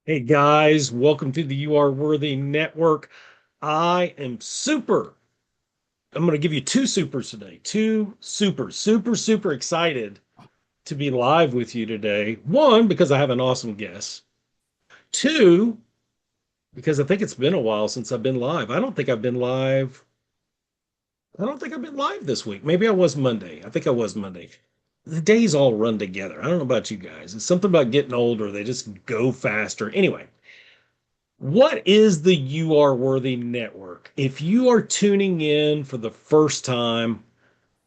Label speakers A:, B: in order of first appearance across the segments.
A: Hey guys, welcome to the You Are Worthy Network. I am super. I'm going to give you two supers today. Two super excited to be live with you today. One, because I have an awesome guest. Two, because I think it's been a while since I've been live. I don't think I've been live. I don't think I've been live this week. Maybe I was Monday. I think I was Monday. The days all run together. I don't know about you guys. It's something about getting older. They just go faster. Anyway, what is the You Are Worthy Network? If you are tuning in for the first time,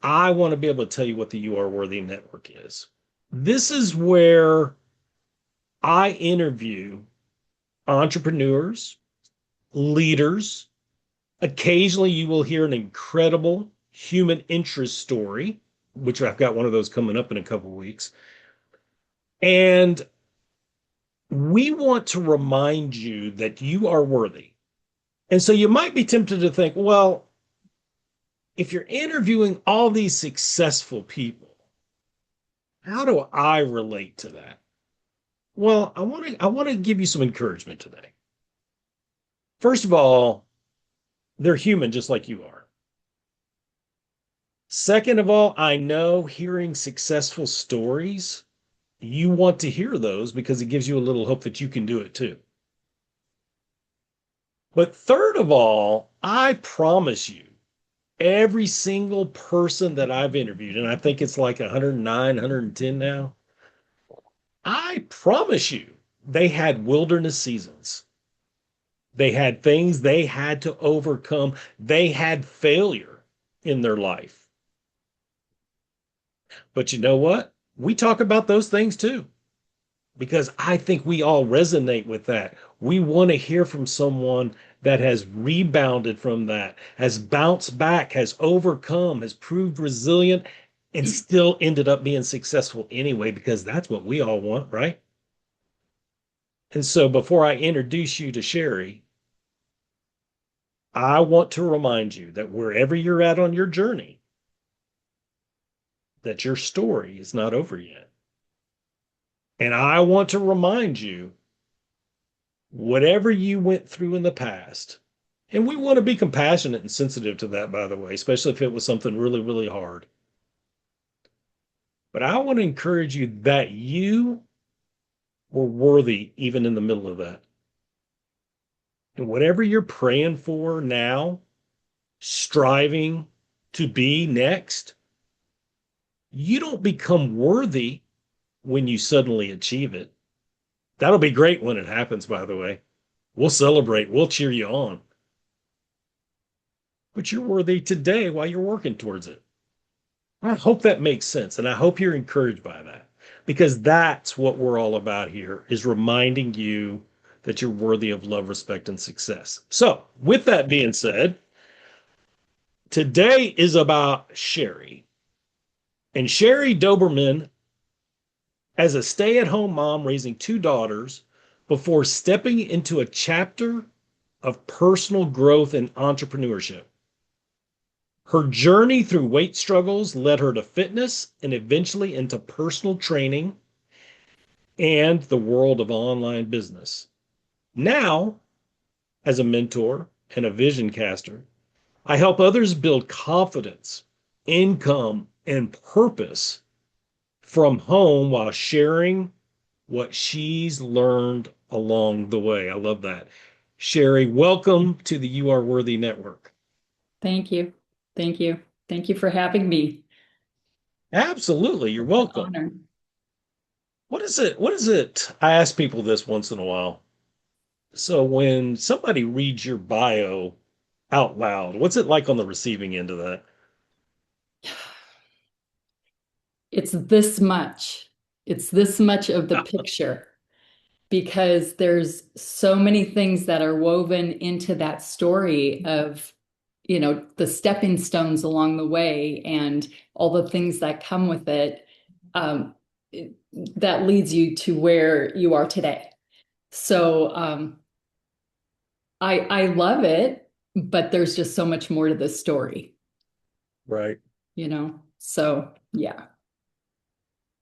A: I want to be able to tell you what the You Are Worthy Network is. This is where I interview entrepreneurs, leaders. Occasionally, you will hear an incredible human interest story, which I've got one of those coming up in a couple of weeks. And we want to remind you that you are worthy. And so you might be tempted to think, well, if you're interviewing all these successful people, how do I relate to that? Well, I want to give you some encouragement today. First of all, they're human just like you are. Second of all, I know hearing successful stories, you want to hear those because it gives you a little hope that you can do it too. But third of all, I promise you, every single person that I've interviewed, and I think it's like 109, 110 now, I promise you, they had wilderness seasons. They had things they had to overcome. They had failure in their life. But you know what? We talk about those things too, because I think we all resonate with that. We want to hear from someone that has rebounded from that, has bounced back, has overcome, has proved resilient, and still ended up being successful anyway, because that's what we all want, right? And so before I introduce you to Sheri, I want to remind you that wherever you're at on your journey, that your story is not over yet. And I want to remind you, whatever you went through in the past, and we want to be compassionate and sensitive to that, by the way, especially if it was something really, really hard. But I want to encourage you that you were worthy even in the middle of that. And whatever you're praying for now, striving to be next, you don't become worthy when you suddenly achieve it. That'll be great when it happens, by the way. We'll celebrate, we'll cheer you on. But you're worthy today while you're working towards it. I hope that makes sense. And I hope you're encouraged by that, because that's what we're all about here, is reminding you that you're worthy of love, respect, and success. So, with that being said, today is about Sheri. And Sheri Doberman, as a stay at home mom raising two daughters, before stepping into a chapter of personal growth and entrepreneurship. Her journey through weight struggles led her to fitness and eventually into personal training and the world of online business. Now, as a mentor and a vision caster, I help others build confidence, income, and purpose from home while sharing what she's learned along the way. I love that. Sheri, welcome to the You Are Worthy Network.
B: Thank you. Thank you. Thank you for having me.
A: Absolutely, you're
B: An
A: welcome.
B: honor.
A: What is it? What is it? I ask people this once in a while. So when somebody reads your bio out loud, what's it like on the receiving end of that?
B: It's this much. It's this much of the picture because there's so many things that are woven into that story of, the stepping stones along the way and all the things that come with it, um, it- that leads you to where you are today. So I love it, but there's just so much more to this story,
A: Right.
B: you know? So yeah.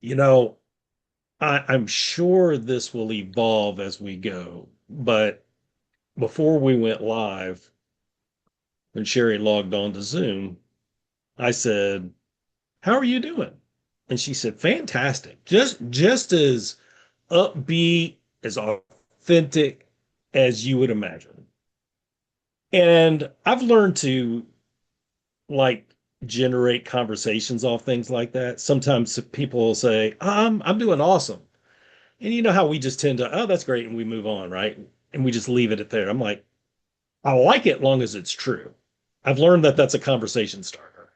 A: You know, I'm sure this will evolve as we go, but before we went live, when Sheri logged on to Zoom, I said, "How are you doing?" And she said, "Fantastic. Just as upbeat, as authentic as you would imagine." And I've learned to like generate conversations off things like that. Sometimes people will say, I'm doing awesome." And you know how we just tend to, "Oh, that's great," and we move on, right? And we just leave it at there. I'm like, I like it long as it's true. I've learned that that's a conversation starter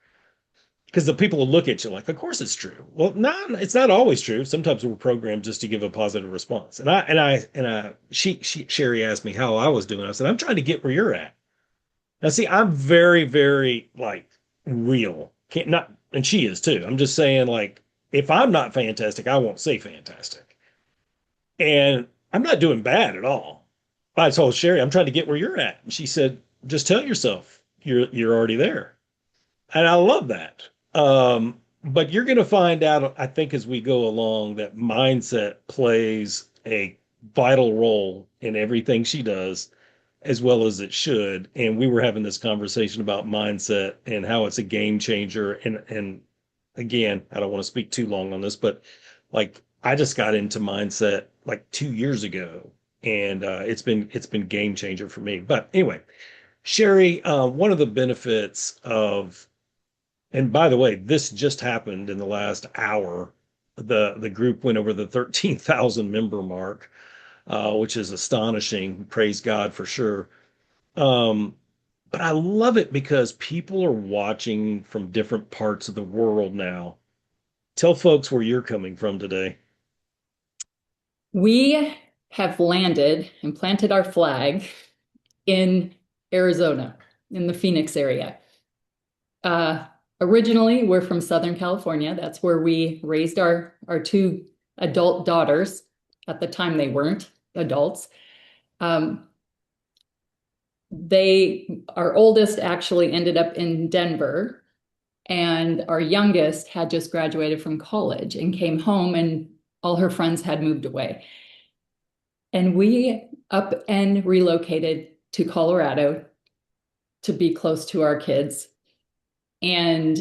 A: because the people will look at you like, of course it's true. Well, no, it's not always true. Sometimes we're programmed just to give a positive response. She Sheri asked me how I was doing. I said, "I'm trying to get where you're at." Now, see, I'm very, very like real. Can't not, and she is too. I'm just saying, like, if I'm not fantastic, I won't say fantastic. And I'm not doing bad at all. I told Sheri, "I'm trying to get where you're at." And she said, "Just tell yourself you're already there." And I love that. But you're going to find out, I think, as we go along, that mindset plays a vital role in everything she does, as well as it should. And we were having this conversation about mindset and how it's a game changer. And again, I don't want to speak too long on this, but like I just got into mindset like 2 years ago, and it's been game changer for me. But anyway, Sheri, one of the benefits of, and by the way, this just happened in the last hour. The group went over the 13,000 member mark, which is astonishing. Praise God for sure. Um, but I love it because people are watching from different parts of the world now. Tell folks where you're coming from today.
B: We have landed and planted our flag in Arizona, in the Phoenix area. Uh, Originally, we're from Southern California. That's where we raised our two adult daughters. At the time, they weren't adults. Um, our oldest actually ended up in Denver, and our youngest had just graduated from college and came home, and all her friends had moved away. And we up and relocated to Colorado to be close to our kids. And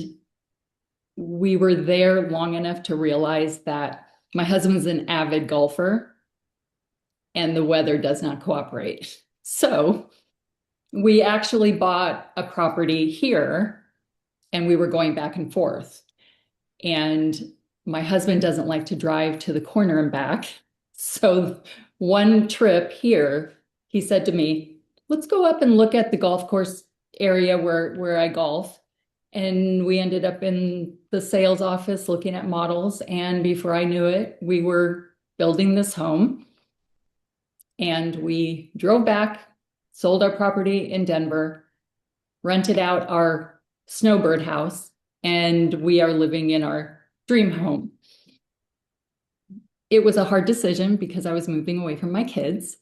B: we were there long enough to realize that my husband's an avid golfer and the weather does not cooperate. So we actually bought a property here and we were going back and forth. And my husband doesn't like to drive to the corner and back. So one trip here, he said to me, "Let's go up and look at the golf course area where I golf." And we ended up in the sales office looking at models. And before I knew it, we were building this home. And we drove back, sold our property in Denver, rented out our snowbird house, and we are living in our dream home. It was a hard decision because I was moving away from my kids.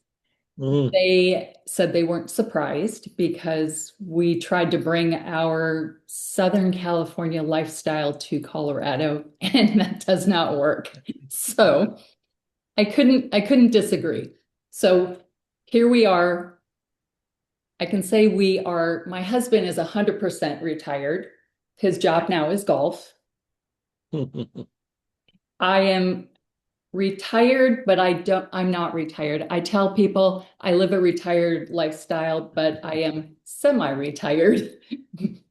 A: Mm.
B: They said they weren't surprised because we tried to bring our Southern California lifestyle to Colorado, and that does not work. So I couldn't disagree. So here we are. I can say my husband is 100% retired. His job now is golf. I am retired, but I'm not retired. I tell people I live a retired lifestyle, but I am semi-retired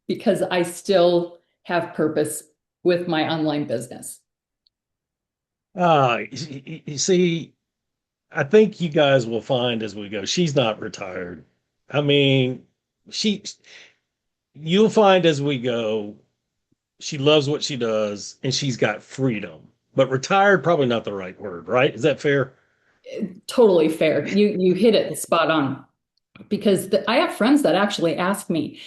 B: because I still have purpose with my online business.
A: You see, I think you guys will find as we go, she's not retired. I mean, she, you'll find as we go, she loves what she does and she's got freedom. But retired, probably not the right word, right? Is that fair?
B: Totally fair. You hit it spot on because I have friends that actually ask me,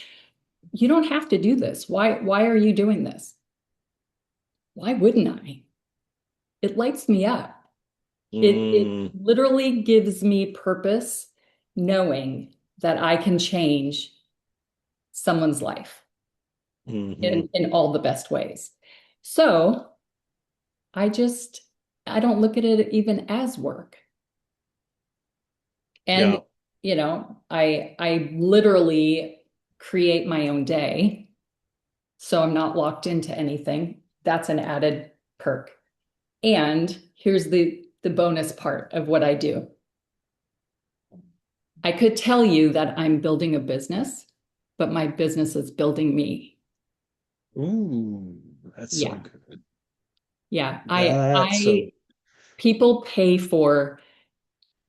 B: "You don't have to do this. Why are you doing this?" Why wouldn't I? It lights me up. It
A: Mm,
B: literally gives me purpose knowing that I can change someone's life
A: hmm
B: in all the best ways. So I just I don't look at it even as work. And,
A: Yeah.
B: I literally create my own day. So I'm not locked into anything. That's an added perk. And here's the bonus part of what I do. I could tell you that I'm building a business, but my business is building me.
A: Ooh, that's so
B: Yeah.
A: good.
B: Yeah.
A: That's so
B: People pay for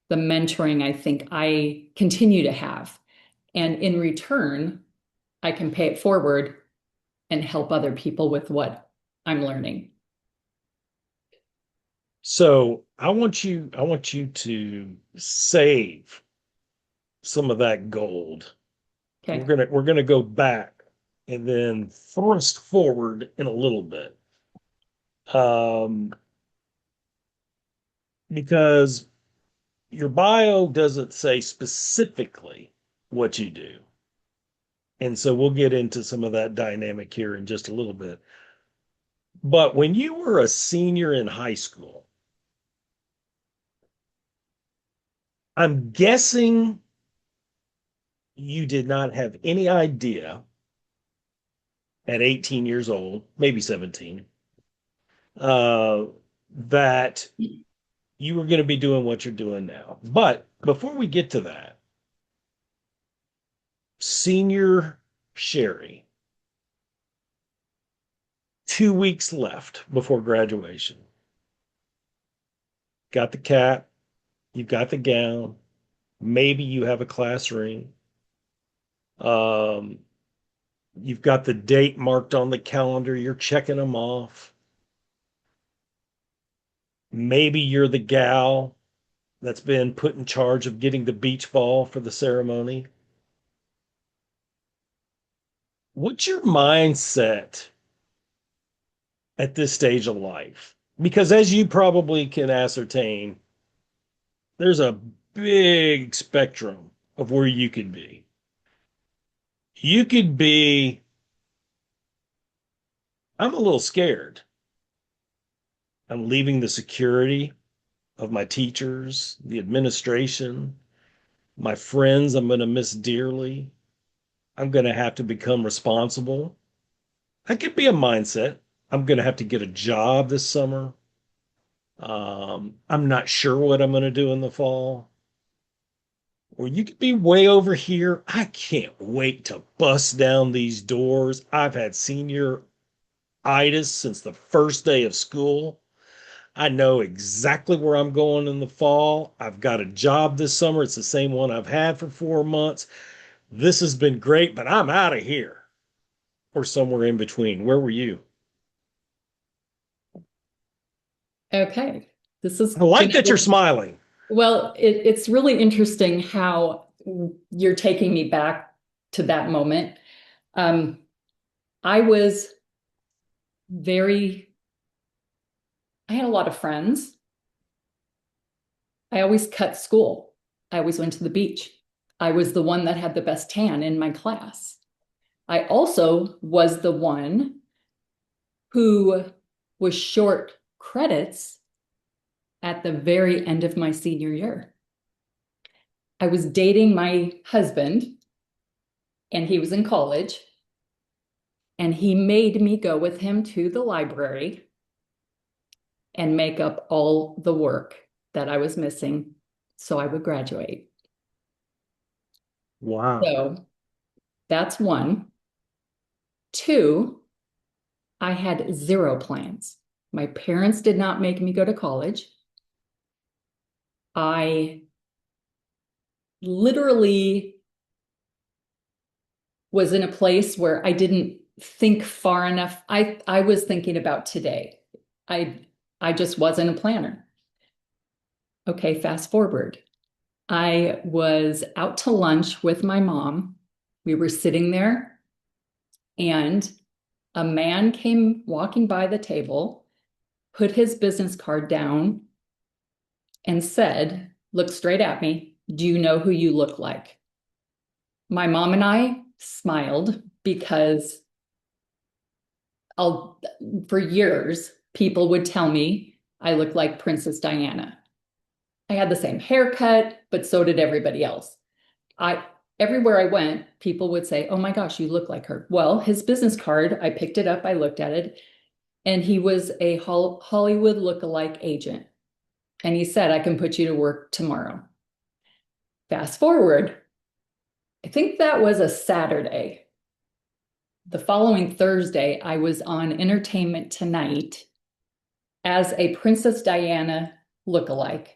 B: the mentoring I think I continue to have. And in return, I can pay it forward and help other people with what I'm learning.
A: so I want you to save some of that gold. We're
B: Okay.
A: gonna we're gonna go back and then thrust forward in a little bit. Um, because your bio doesn't say specifically what you do. And so we'll get into some of that dynamic here in just a little bit. But when you were a senior in high school, I'm guessing you did not have any idea at 18 years old, maybe 17, uh, that you were going to be doing what you're doing now. But before we get to that, senior Sheri, 2 weeks left before graduation. Got the cap, you've got the gown, maybe you have a class ring. Um, you've got the date marked on the calendar, you're checking them off. Maybe you're the gal that's been put in charge of getting the beach ball for the ceremony. What's your mindset at this stage of life? Because as you probably can ascertain, there's a big spectrum of where you could be. You could be, I'm a little scared. I'm leaving the security of my teachers, the administration, my friends I'm going to miss dearly. I'm going to have to become responsible. That could be a mindset. I'm going to have to get a job this summer. I'm not sure what I'm going to do in the fall. Or you could be way over here. I can't wait to bust down these doors. I've had senioritis since the first day of school. I know exactly where I'm going in the fall. I've got a job this summer. It's the same one I've had for 4 months. This has been great, but I'm out of here. Or somewhere in between. Where were you?
B: Okay. This is
A: I like that you're
B: gonna,
A: smiling.
B: well, it's really interesting how you're taking me back to that moment. Um, I was very, I had a lot of friends. I always cut school. I always went to the beach. I was the one that had the best tan in my class. I also was the one who was short credits at the very end of my senior year. I was dating my husband, and he was in college, and he made me go with him to the library and make up all the work that I was missing so I would graduate.
A: Wow.
B: So that's one. Two, I had zero plans. My parents did not make me go to college. I literally was in a place where I didn't think far enough. I was thinking about today. I I just wasn't a planner. Okay, fast forward. I was out to lunch with my mom. We were sitting there, and a man came walking by the table, put his business card down, and said, looked straight at me, "Do you know who you look like?" My mom and I smiled because I'll, for years, people would tell me I looked like Princess Diana. I had the same haircut, but so did everybody else. I Everywhere I went, people would say, "Oh my gosh, you look like her." Well, his business card, I picked it up, I looked at it, and he was a Hollywood lookalike agent. And he said, "I can put you to work tomorrow." Fast forward, I think that was a Saturday. The following Thursday, I was on Entertainment Tonight as a Princess Diana lookalike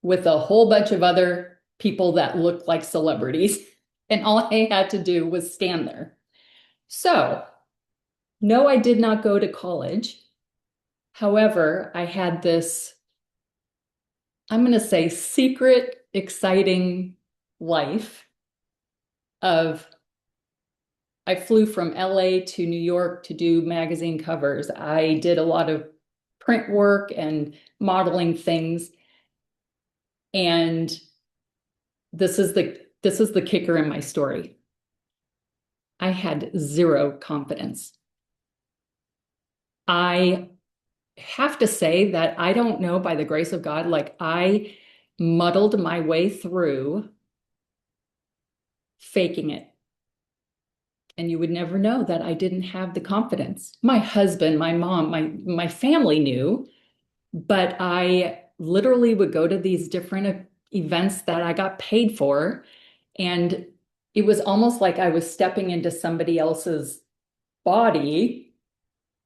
B: with a whole bunch of other people that looked like celebrities. And all I had to do was stand there. So, no, I did not go to college. However, I had this, I'm going to say, secret, exciting life of I flew from LA to New York to do magazine covers. I did a lot of print work and modeling things. And this is the kicker in my story. I had zero confidence. I have to say that I don't know, by the grace of God, like I muddled my way through faking it. And you would never know that I didn't have the confidence. My husband, my mom, my family knew, but I literally would go to these different events that I got paid for, and it was almost like I was stepping into somebody else's body.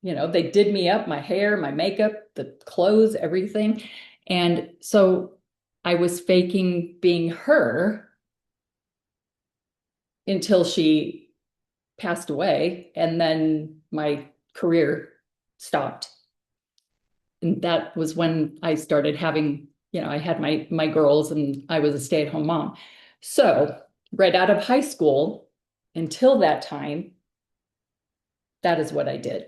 B: They did me up, my hair, my makeup, the clothes, everything. And so I was faking being her until she passed away, and then my career stopped. And that was when I started having, I had my girls and I was a stay-at-home mom. So right out of high school until that time, that is what I did.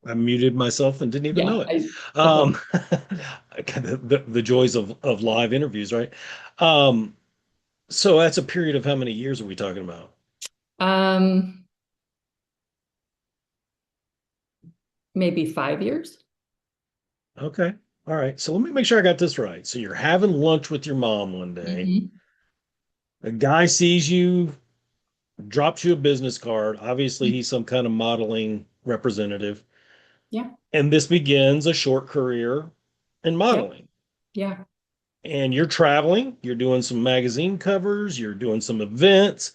A: I muted myself and didn't even
B: Yeah,
A: know it.
B: I
A: Um, kind of the joys of live interviews, right? Um, so that's a period of how many years are we talking about?
B: um maybe 5 years.
A: Okay. All right. So let me make sure I got this right. So you're having lunch with your mom one day.
B: Hmm.
A: A guy sees you, drops you a business card. Obviously, he's some kind of modeling representative.
B: Yeah.
A: And this begins a short career in
B: Yep.
A: modeling.
B: Yeah.
A: And you're traveling, you're doing some magazine covers, you're doing some events.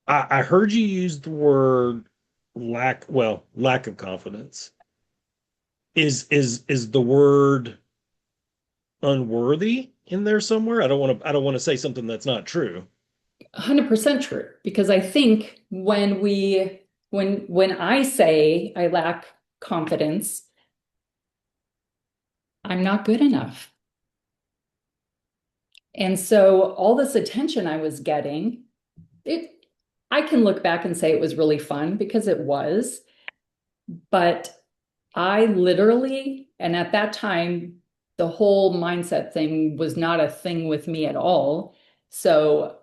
A: I heard you use the word lack of confidence. Is the word unworthy in there somewhere? I don't want to say something that's not true.
B: 100% true. Because I think when I say I lack confidence, I'm not good enough. And so all this attention I was getting, it I can look back and say it was really fun because it was, but I literally, and at that time, the whole mindset thing was not a thing with me at all. So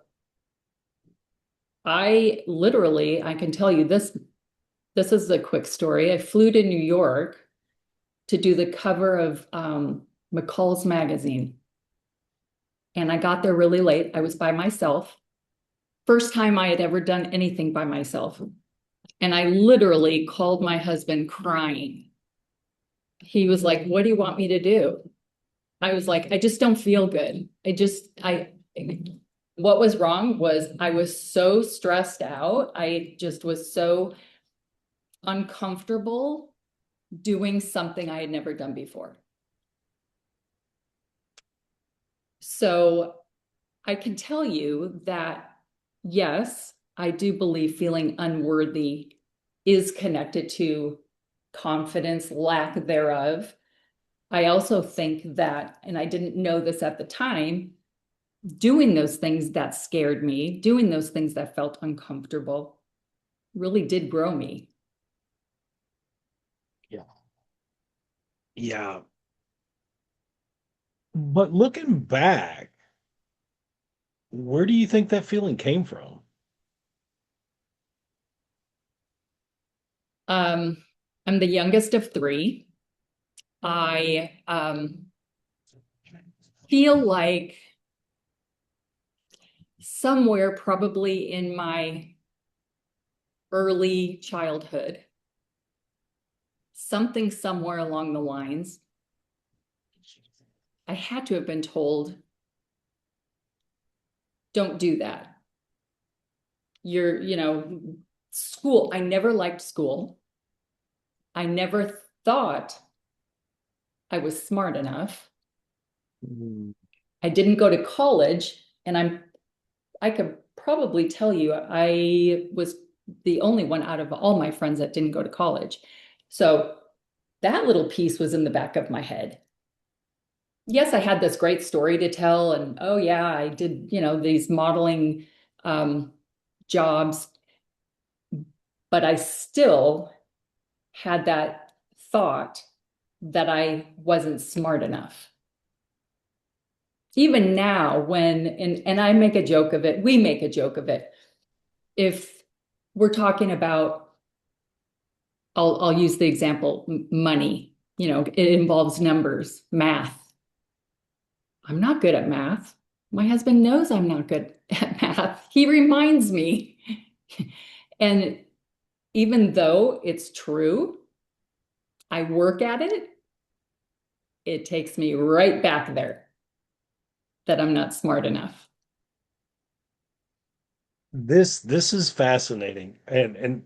B: I can tell you this, this is a quick story. I flew to New York to do the cover of McCall's magazine. And I got there really late. I was by myself. First time I had ever done anything by myself. And I literally called my husband crying. He was like, "What do you want me to do?" I was like, "I just don't feel good. What was wrong was I was so stressed out. I just was so uncomfortable doing something I had never done before." So I can tell you that, yes, I do believe feeling unworthy is connected to confidence, lack thereof. I also think that, and I didn't know this at the time, doing those things that scared me, doing those things that felt uncomfortable, really did grow me.
A: Yeah. Yeah. But looking back, where do you think that feeling came from?
B: Um, I'm the youngest of three. I feel like somewhere probably in my early childhood, something somewhere along the lines, I had to have been told, don't do that. School, I never liked school. I never thought I was smart enough.
A: Mm.
B: I didn't go to college, and I could probably tell you I was the only one out of all my friends that didn't go to college. So that little piece was in the back of my head. Yes, I had this great story to tell, and oh yeah, I did, these modeling um, jobs, but I still had that thought that I wasn't smart enough. Even now, and I make a joke of it, we make a joke of it. If we're talking about, I'll use the example money, it involves numbers, math. I'm not good at math. My husband knows I'm not good at math. He reminds me. And even though it's true, I work at it, it takes me right back there that I'm not smart enough.
A: This is fascinating, and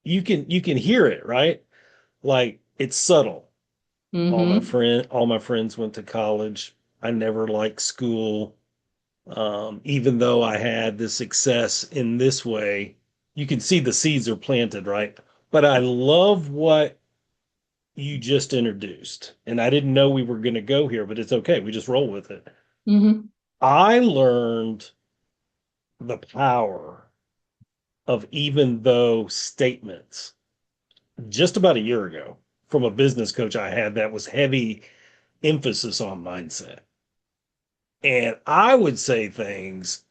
A: you can hear it, right? Like it's subtle.
B: Mm-hmm.
A: All my friends went to college. I never liked school. Even though I had the success in this way, you can see the seeds are planted, right? But I love what you just introduced. And I didn't know we were going to go here, but it's okay. We just roll with it.
B: Mm-hmm.
A: I learned the power of even though statements just about a year ago from a business coach I had that was heavy emphasis on mindset. And I would say things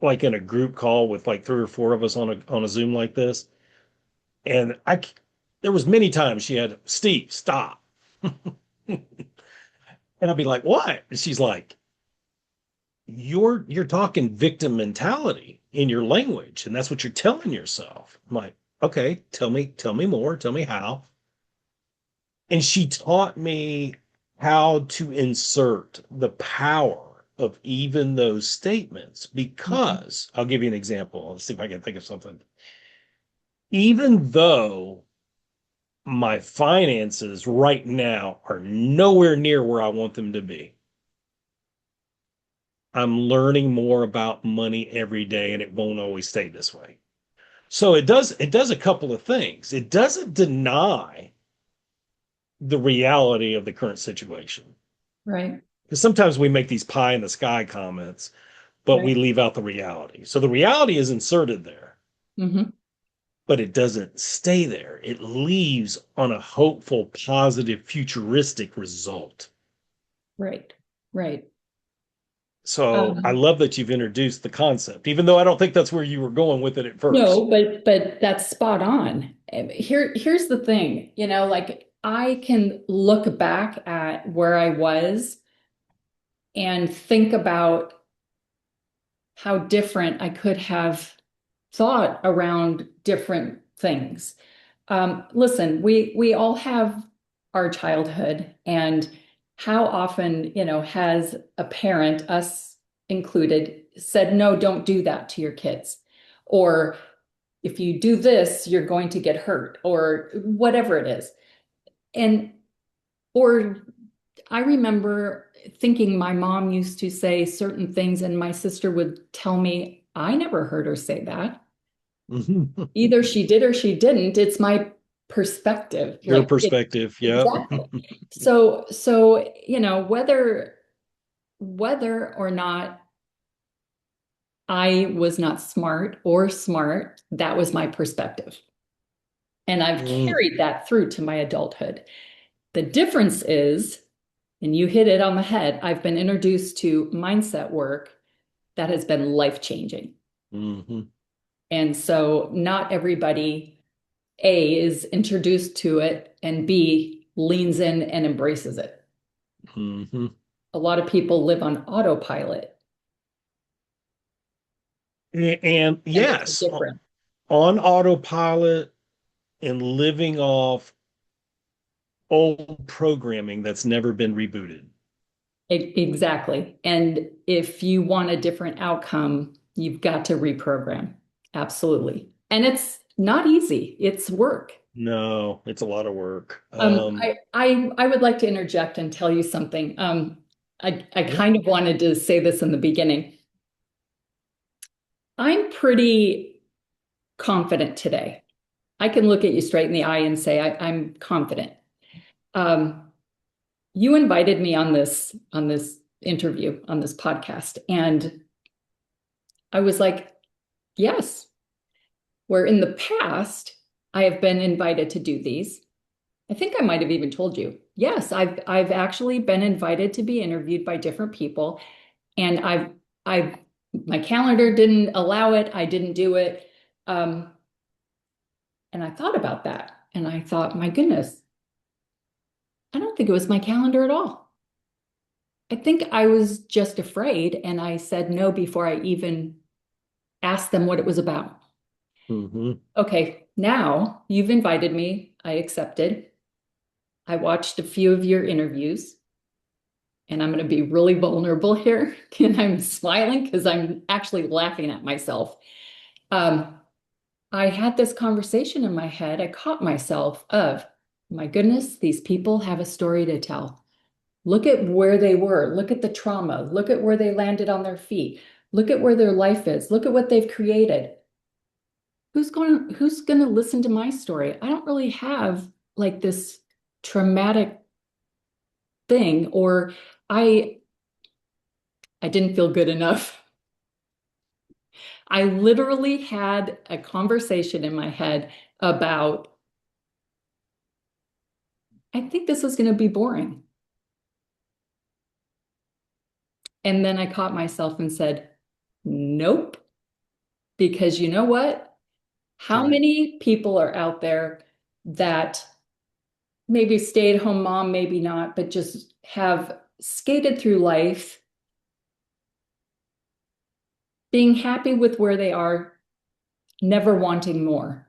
A: like in a group call with like three or four of us on a Zoom like this. And there was many times she had, Steve, stop. And I'd be like, what? And she's like, you're talking victim mentality in your language, and that's what you're telling yourself. I'm like, okay, tell me more, tell me how. And she taught me how to insert the power of even those statements
B: Mm-hmm.
A: because I'll give you an example. Let's see if I can think of something. Even though my finances right now are nowhere near where I want them to be, I'm learning more about money every day and it won't always stay this way. So it does a couple of things. It doesn't deny the reality of the current situation.
B: Right.
A: Because sometimes we make these pie in the sky comments, but we
B: Right.
A: leave out the reality. So the reality is inserted there,
B: Mm-hmm.
A: but it doesn't stay there. It leaves on a hopeful, positive, futuristic result.
B: Right. Right.
A: So I
B: Um,
A: love that you've introduced the concept, even though I don't think that's where you were going with it at first.
B: no, but that's spot on. Here's the thing, like I can look back at where I was and think about how different I could have thought around different things. Listen, we all have our childhood, and how often, has a parent, us included, said, no, don't do that to your kids. Or if you do this, you're going to get hurt, or whatever it is. And, or I remember thinking my mom used to say certain things, and my sister would tell me, I never heard her say that. Either she did or she didn't. It's my perspective.
A: Your
B: Like,
A: perspective, yep.
B: exactly. So, whether or not I was not smart or smart, that was my perspective. And I've
A: Mm,
B: carried that through to my adulthood. The difference is, and you hit it on the head, I've been introduced to mindset work that has been life changing.
A: mhm.
B: And so not everybody A, is introduced to it, and B, leans in and embraces it.
A: Hmm.
B: A lot of people live on autopilot,
A: And
B: and there's a
A: yes,
B: difference.
A: on autopilot and living off old programming that's never been rebooted.
B: Exactly. And if you want a different outcome, you've got to reprogram. Absolutely. And it's not easy. It's work.
A: No, it's a lot of work.
B: I would like to interject and tell you something. I
A: Yeah.
B: kind of wanted to say this in the beginning. I'm pretty confident today. I can look at you straight in the eye and say I'm confident. Um, you invited me on this interview on this podcast, and I was like, yes. Where in the past I have been invited to do these. I think I might have even told you. Yes, I've actually been invited to be interviewed by different people, and I've my calendar didn't allow it. I didn't do it. Um, and I thought about that, and I thought, my goodness, I don't think it was my calendar at all. I think I was just afraid, and I said no before I even asked them what it was about.
A: Hmm.
B: Okay, now you've invited me. I accepted. I watched a few of your interviews, and I'm going to be really vulnerable here. And I'm smiling because I'm actually laughing at myself. Um, I had this conversation in my head. I caught myself of, my goodness, these people have a story to tell. Look at where they were. Look at the trauma. Look at where they landed on their feet. Look at where their life is. Look at what they've created. Who's going to listen to my story? I don't really have like this traumatic thing, or I I didn't feel good enough. I literally had a conversation in my head about, I think this is going to be boring. And then I caught myself and said, nope, because you know what?
A: That's
B: How
A: right.
B: many people are out there that maybe stay-at-home mom, maybe not, but just have skated through life, being happy with where they are, never wanting more.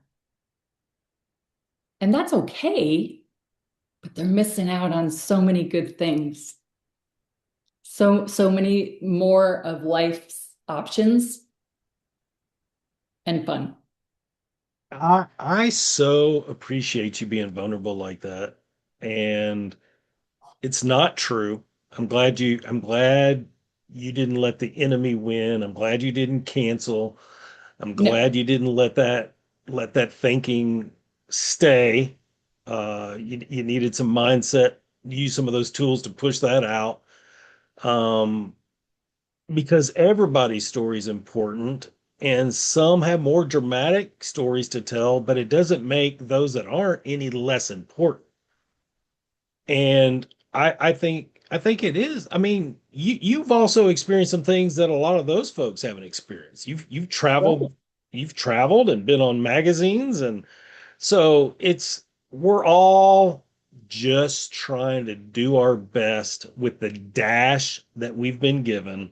B: And that's okay, but they're missing out on so many good things. So many more of life's options and fun.
A: I so appreciate you being vulnerable like that. And it's not true. I'm glad you didn't let the enemy win. I'm glad you didn't cancel. I'm
B: No.
A: glad you didn't let that thinking stay. You needed some mindset, use some of those tools to push that out. Um, because everybody's story is important, and some have more dramatic stories to tell, but it doesn't make those that aren't any less important. And I think it is. I mean, you've also experienced some things that a lot of those folks haven't experienced.
B: Right.
A: You've traveled and been on magazines, and so it's we're all just trying to do our best with the dash that we've been given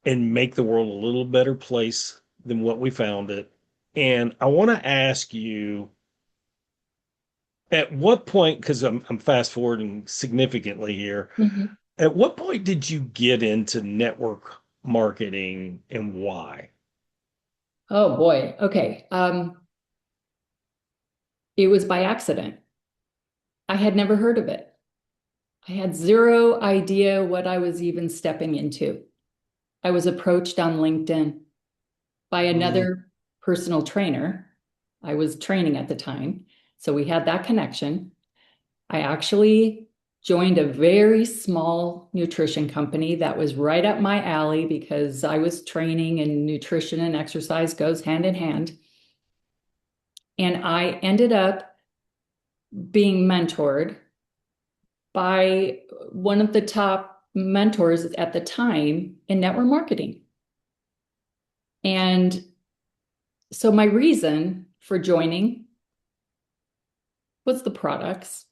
A: and make the world a little better place than what we found it. And I want to ask you, at what point, because I'm fast forwarding significantly here,
B: Mhm.
A: at what point did you get into network marketing and why?
B: Oh boy. Okay. It was by accident. I had never heard of it. I had zero idea what I was even stepping into. I was approached on LinkedIn by
A: Mm,
B: another personal trainer. I was training at the time, so we had that connection. I actually joined a very small nutrition company that was right up my alley because I was training, and nutrition and exercise goes hand in hand. And I ended up being mentored by one of the top mentors at the time in network marketing. And so my reason for joining was the products.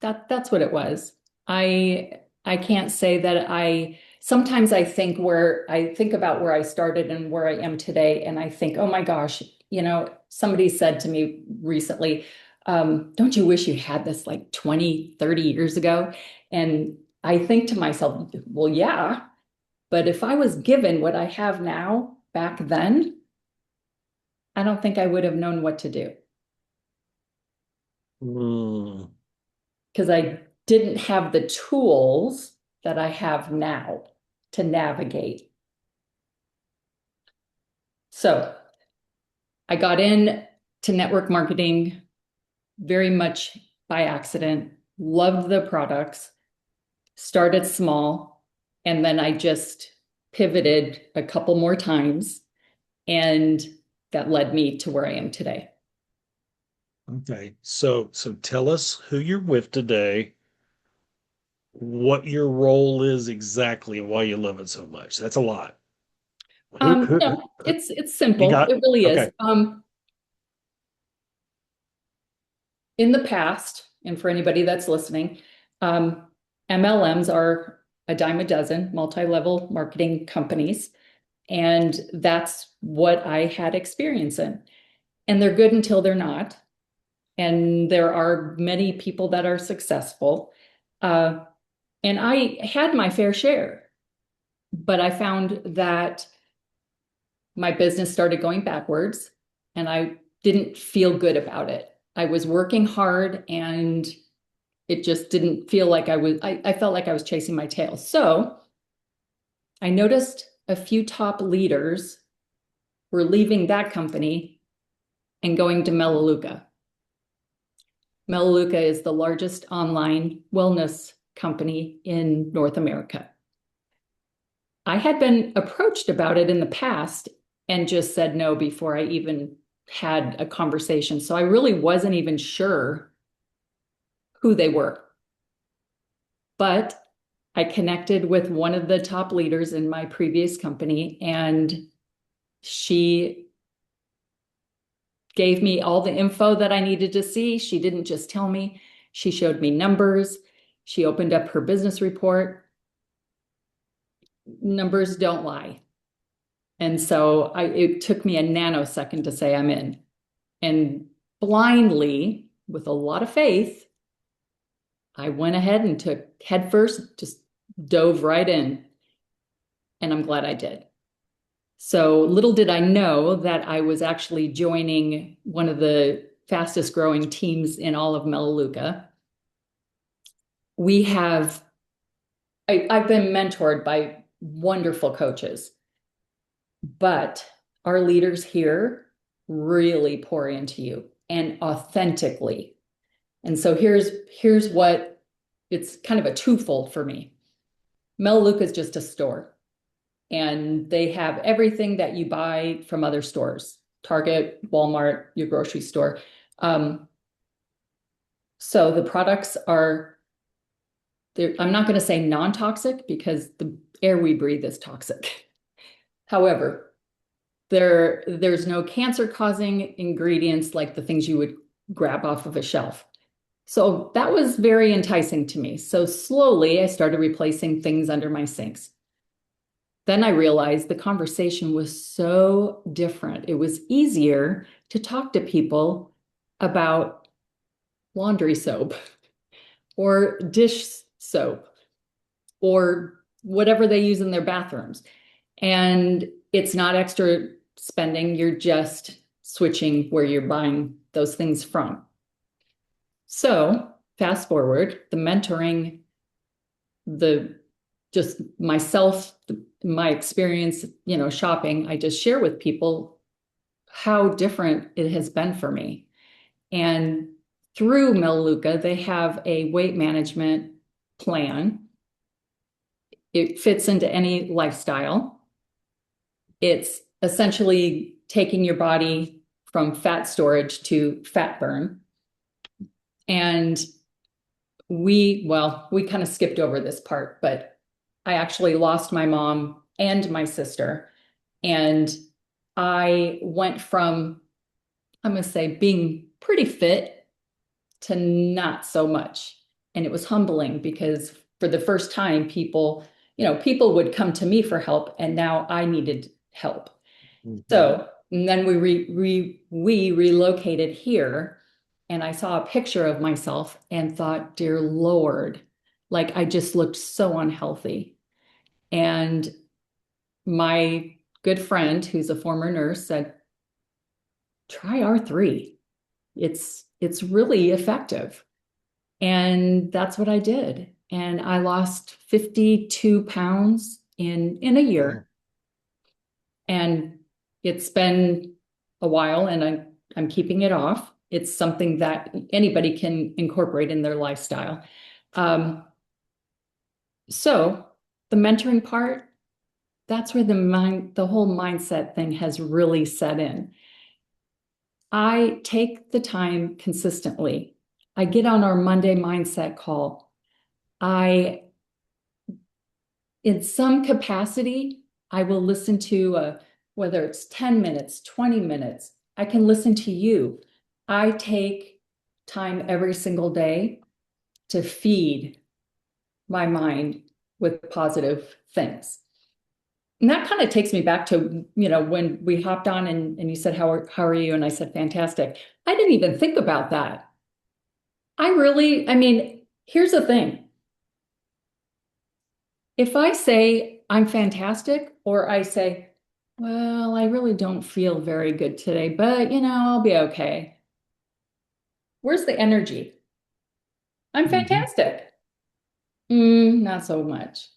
B: That's what it was. I can't say that I sometimes I think about where I started and where I am today, and I think, oh my gosh, somebody said to me recently, don't you wish you had this like 20, 30 years ago? And I think to myself, well, yeah, but if I was given what I have now back then, I don't think I would have known what to do
A: Mm.
B: because I didn't have the tools that I have now to navigate. So I got in to network marketing very much by accident, loved the products, started small, and then I just pivoted a couple more times, and that led me to where I am today.
A: Okay. So tell us who you're with today, what your role is exactly, and why you love it so much. That's a lot.
B: No, it's
A: You
B: simple.
A: got?
B: It really is.
A: Okay.
B: In the past, and for anybody that's listening, um, MLMs are a dime a dozen, multi-level marketing companies, and that's what I had experience in. And they're good until they're not. And there are many people that are successful. Uh, and I had my fair share, but I found that my business started going backwards and I didn't feel good about it. I was working hard and it just didn't feel like I felt like I was chasing my tail. So I noticed a few top leaders were leaving that company and going to Melaleuca. Melaleuca is the largest online wellness company in North America. I had been approached about it in the past and just said no before I even had a conversation. So I really wasn't even sure who they were. But I connected with one of the top leaders in my previous company, and she gave me all the info that I needed to see. She didn't just tell me, she showed me numbers. She opened up her business report. Numbers don't lie. And so it took me a nanosecond to say I'm in. And blindly, with a lot of faith, I went ahead and took head first, just dove right in. And I'm glad I did. So little did I know that I was actually joining one of the fastest growing teams in all of Melaleuca. We have, I've been mentored by wonderful coaches, but our leaders here really pour into you and authentically. And so here's what it's kind of a twofold for me. Melaleuca is just a store, and they have everything that you buy from other stores, Target, Walmart, your grocery store. So the products are, I'm not going to say non-toxic because the air we breathe is toxic. However, there's no cancer-causing ingredients like the things you would grab off of a shelf. So that was very enticing to me. So slowly I started replacing things under my sinks. Then I realized the conversation was so different. It was easier to talk to people about laundry soap or dish soap or whatever they use in their bathrooms. And it's not extra spending, you're just switching where you're buying those things from. So, fast forward, the mentoring, the just myself, my experience, shopping, I just share with people how different it has been for me. And through Melaleuca, they have a weight management plan. It fits into any lifestyle. It's essentially taking your body from fat storage to fat burn. And we kind of skipped over this part, but I actually lost my mom and my sister. And I went from, I'm going to say, being pretty fit to not so much. And it was humbling because for the first time, people would come to me for help, and now I needed help.
A: Mhm.
B: So and then we relocated here, and I saw a picture of myself and thought, dear Lord, like I just looked so unhealthy. And my good friend, who's a former nurse, said, try R3. It's really effective. And that's what I did. And I lost 52 pounds in a
A: Wow.
B: year. And it's been a while, and I'm keeping it off. It's something that anybody can incorporate in their lifestyle. Um, so the mentoring part, that's where the whole mindset thing has really set in. I take the time consistently. I get on our Monday mindset call. I, in some capacity, I will listen to whether it's 10 minutes, 20 minutes, I can listen to you. I take time every single day to feed my mind with positive things. And that kind of takes me back to, when we hopped on and you said, how are you? And I said, fantastic. I didn't even think about that. I mean, here's the thing. If I say I'm fantastic, or I say, well, I really don't feel very good today, but I'll be okay. Where's the energy? I'm
A: Mhm.
B: fantastic. Not so much.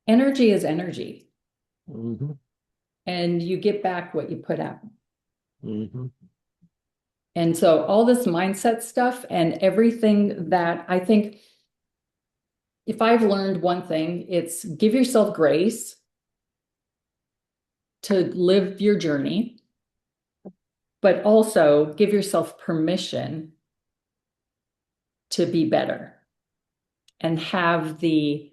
B: Energy is energy,
A: Mhm.
B: and you get back what you put out.
A: Mhm.
B: And so all this mindset stuff and everything that I think, if I've learned one thing, it's give yourself grace to live your journey, but also give yourself permission to be better and have the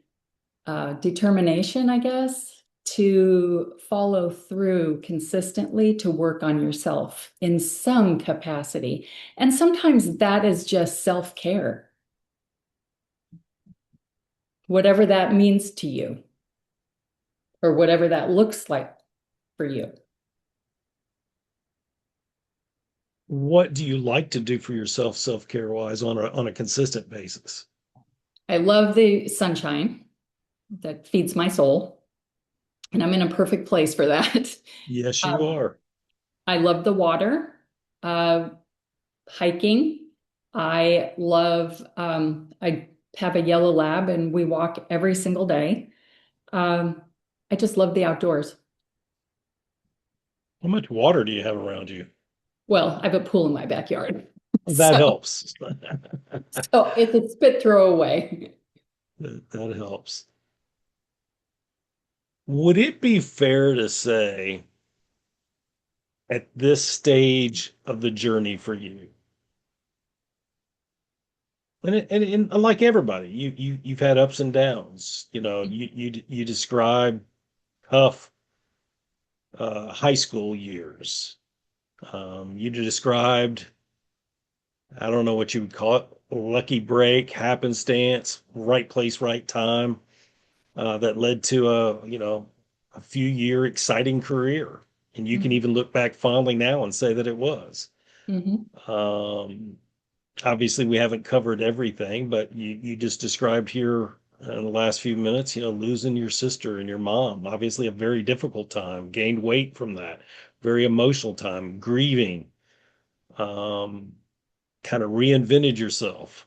B: determination, I guess, to follow through consistently to work on yourself in some capacity. And sometimes that is just self-care, whatever that means to you, or whatever that looks like for you.
A: What do you like to do for yourself, self-care wise, on a consistent basis?
B: I love the sunshine that feeds my soul, and I'm in a perfect place for that.
A: Yes, you
B: Um,
A: are.
B: I love the water, uh, hiking. I have a yellow lab, and we walk every single day. Um, I just love the outdoors.
A: How much water do you have around you?
B: Well, I have a pool in my backyard.
A: That
B: So,
A: helps.
B: so it's a spit throw away.
A: That helps. Would it be fair to say at this stage of the journey for you, and like everybody, you've had ups and downs. You describe tough high school years. You described, I don't know what you would call it, lucky break, happenstance, right place, right time, that led to a few year exciting career. And you can
B: Mhm.
A: even look back fondly now and say that it was.
B: Mhm.
A: Um, Obviously, we haven't covered everything, but you just described here in the last few minutes, losing your sister and your mom, obviously a very difficult time, gained weight from that, very emotional time, grieving, um, kind of reinvented yourself.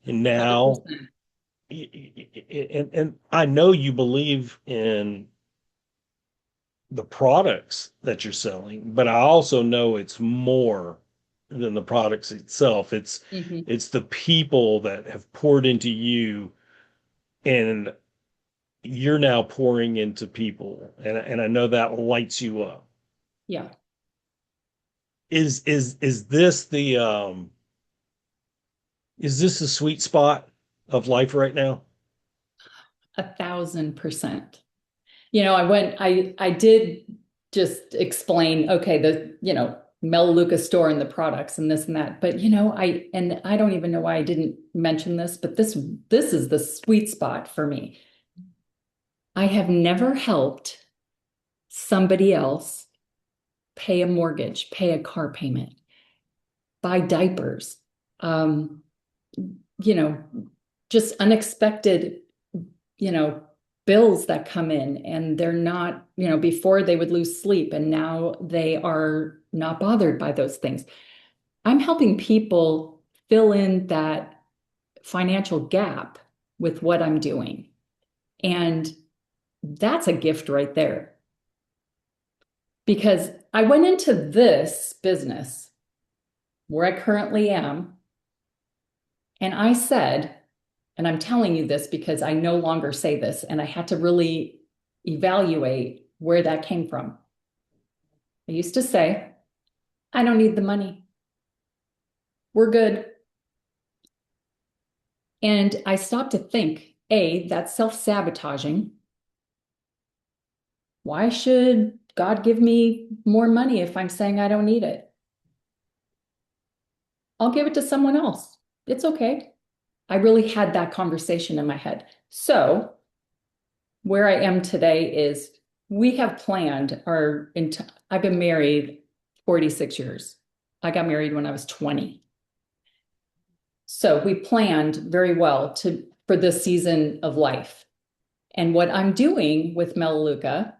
A: And now,
B: 100%.
A: and I know you believe in the products that you're selling, but I also know it's more than the products itself. It's
B: Mhm.
A: it's the people that have poured into you, and you're now pouring into people. And I know that lights you up.
B: Yeah,
A: Is this the sweet spot of life right now?
B: 1,000%. I did just explain, okay, Melaleuca store and the products and this and that. But I don't even know why I didn't mention this, but this is the sweet spot for me. I have never helped somebody else pay a mortgage, pay a car payment, buy diapers, um, you know, just unexpected, you know, bills that come in and they're not, before they would lose sleep and now they are not bothered by those things. I'm helping people fill in that financial gap with what I'm doing. And that's a gift right there. Because I went into this business where I currently am, and I said, and I'm telling you this because I no longer say this, and I had to really evaluate where that came from. I used to say, I don't need the money. We're good. And I stopped to think, A, that's self-sabotaging. Why should God give me more money if I'm saying I don't need it? I'll give it to someone else. It's okay. I really had that conversation in my head. So where I am today is we have planned I've been married 46 years. I got married when I was 20. So we planned very well for this season of life. And what I'm doing with Melaleuca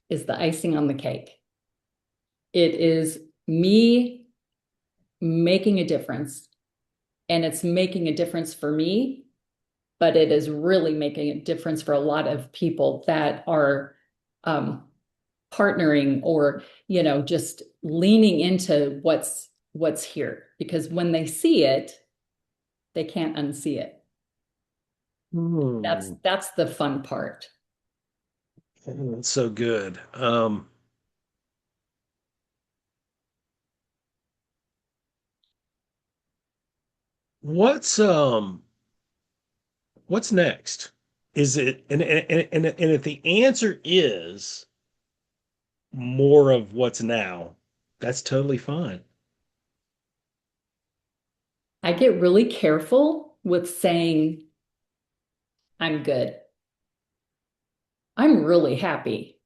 B: is the icing on the cake. It is me making a difference, and it's making a difference for me, but it is really making a difference for a lot of people that are partnering or, just leaning into what's here. Because when they see it, they can't unsee it. That's
A: Hmm.
B: that's the fun part.
A: That's so good. What's next? Is it and if the answer is more of what's now, that's totally fine.
B: I get really careful with saying I'm good. I'm really happy.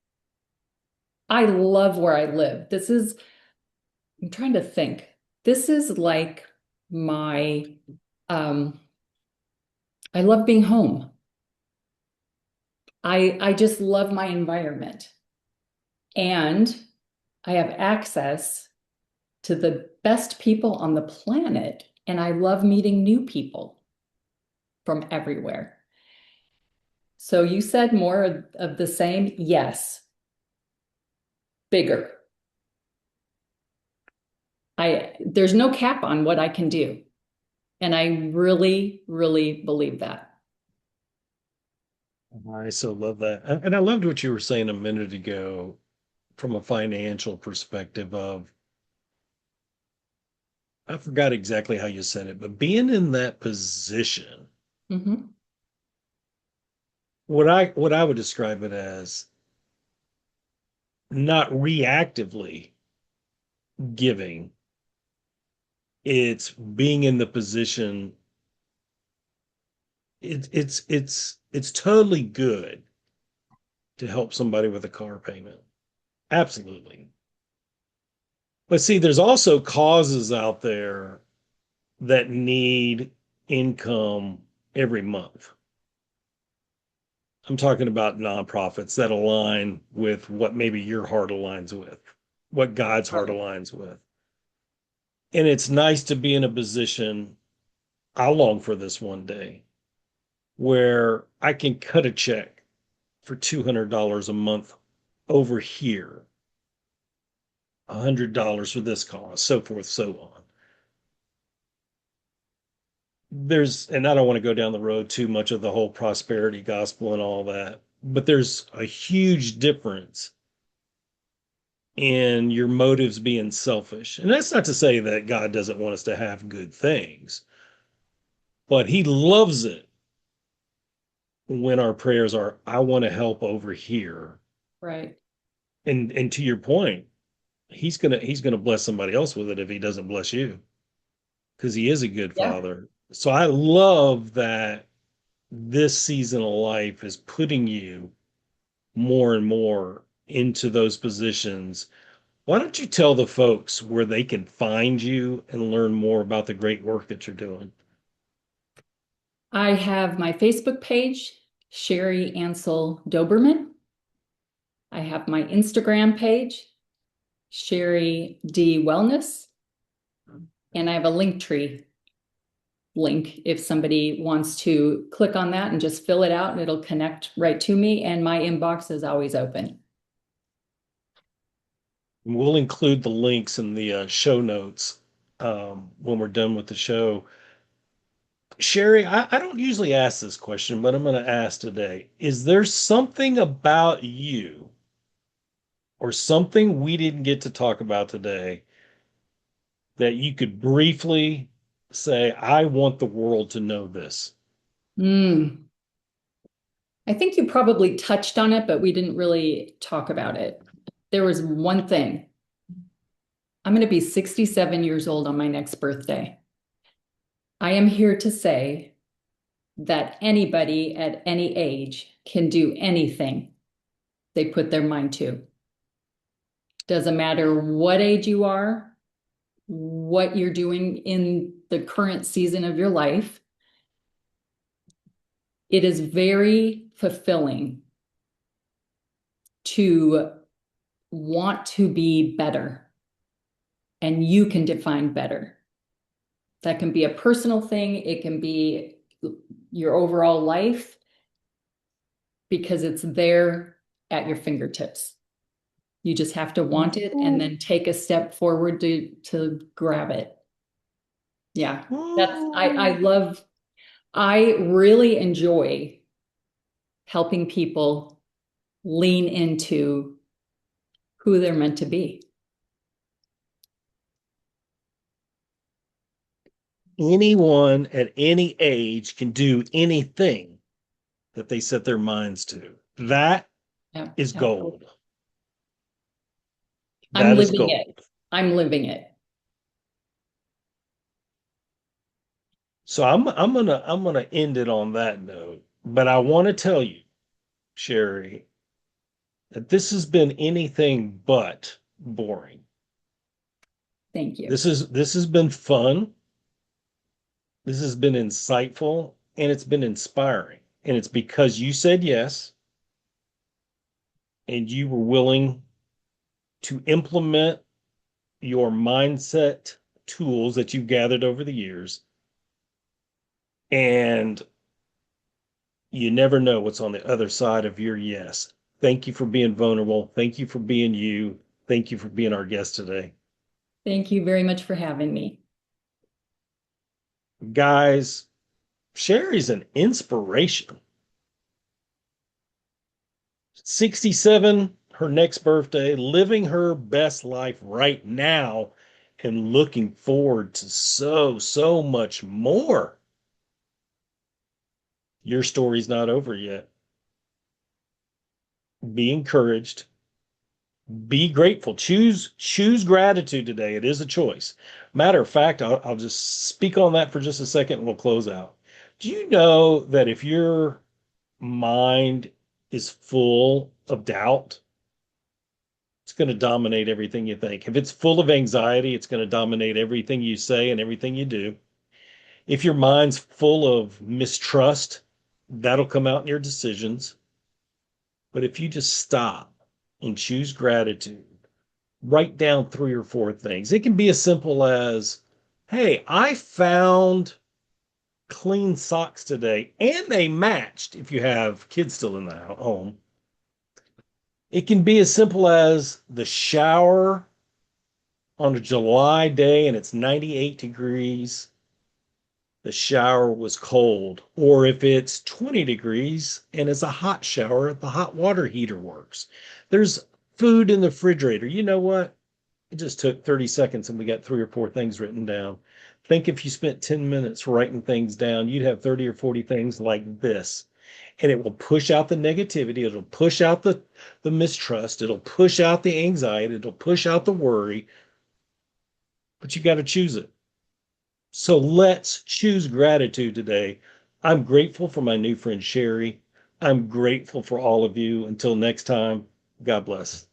B: I love where I live. I'm trying to think. This is like my, um, I love being home. I just love my environment. And I have access to the best people on the planet. And I love meeting new people from everywhere. So you said more of the same? Yes, bigger. There's no cap on what I can do. And I really, really believe that.
A: I so love that. And I loved what you were saying a minute ago from a financial perspective of, I forgot exactly how you said it, but being in that position,
B: Mhm.
A: what I would describe it as not reactively giving, it's being in the position. It's totally good to help somebody with a car payment. Absolutely. But see, there's also causes out there that need income every month. I'm talking about nonprofits that align with what maybe your heart aligns with, what God's heart
B: Right.
A: aligns with. And it's nice to be in a position, I long for this one day, where I can cut a check for $200 a month over here, $100 for this cause, so forth, so on. And I don't want to go down the road too much of the whole prosperity gospel and all that, but there's a huge difference in your motives being selfish. And that's not to say that God doesn't want us to have good things, but He loves it when our prayers are, I want to help over here.
B: Right.
A: And to your point, he's gonna bless somebody else with it if he doesn't bless you, because he is a good
B: Yeah.
A: father. So I love that this season of life is putting you more and more into those positions. Why don't you tell the folks where they can find you and learn more about the great work that you're doing?
B: I have my Facebook page, Sheri Ansel Doberman. I have my Instagram page, Sheri D Wellness, and I have a Linktree link if somebody wants to click on that and just fill it out, and it'll connect right to me. And my inbox is always open.
A: We'll include the links in the show notes when we're done with the show. Sheri, I don't usually ask this question, but I'm going to ask today. Is there something about you or something we didn't get to talk about today that you could briefly say, I want the world to know this?
B: Mm. I think you probably touched on it, but we didn't really talk about it. There was one thing. I'm going to be 67 years old on my next birthday. I am here to say that anybody at any age can do anything they put their mind to. Doesn't matter what age you are, what you're doing in the current season of your life. It is very fulfilling to want to be better, and you can define better. That can be a personal thing, it can be your overall life, because it's there at your fingertips. You just have to want it and then take a step forward to grab it. Yeah, I really enjoy helping people lean into who they're meant to be.
A: Anyone at any age can do anything that they set their minds to. That
B: Yeah,
A: is
B: absolutely.
A: gold.
B: I'm
A: That is
B: living it.
A: gold.
B: I'm living it.
A: So I'm gonna end it on that note. But I want to tell you, Sheri, that this has been anything but boring.
B: Thank you.
A: This has been fun. This has been insightful, and it's been inspiring. And it's because you said yes and you were willing to implement your mindset tools that you've gathered over the years. And you never know what's on the other side of your yes. Thank you for being vulnerable. Thank you for being you. Thank you for being our guest today.
B: Thank you very much for having me.
A: Guys, Sheri's an inspiration. 67, her next birthday, living her best life right now, and looking forward to so much more. Your story's not over yet. Be encouraged. Be grateful. Choose gratitude today. It is a choice. Matter of fact, I'll just speak on that for just a second and we'll close out. Do you know that if your mind is full of doubt, it's going to dominate everything you think? If it's full of anxiety, it's going to dominate everything you say and everything you do. If your mind's full of mistrust, that'll come out in your decisions. But if you just stop and choose gratitude, write down 3 or 4 things. It can be as simple as, hey, I found clean socks today and they matched if you have kids still in the home. It can be as simple as the shower on a July day and it's 98 degrees. The shower was cold. Or if it's 20 degrees and it's a hot shower, the hot water heater works. There's food in the refrigerator. You know what? It just took 30 seconds and we got 3 or 4 things written down. Think if you spent 10 minutes writing things down, you'd have 30 or 40 things like this. And it will push out the negativity. It'll push out the the mistrust, it'll push out the anxiety, it'll push out the worry, but you got to choose it. So let's choose gratitude today. I'm grateful for my new friend Sheri. I'm grateful for all of you. Until next time, God bless.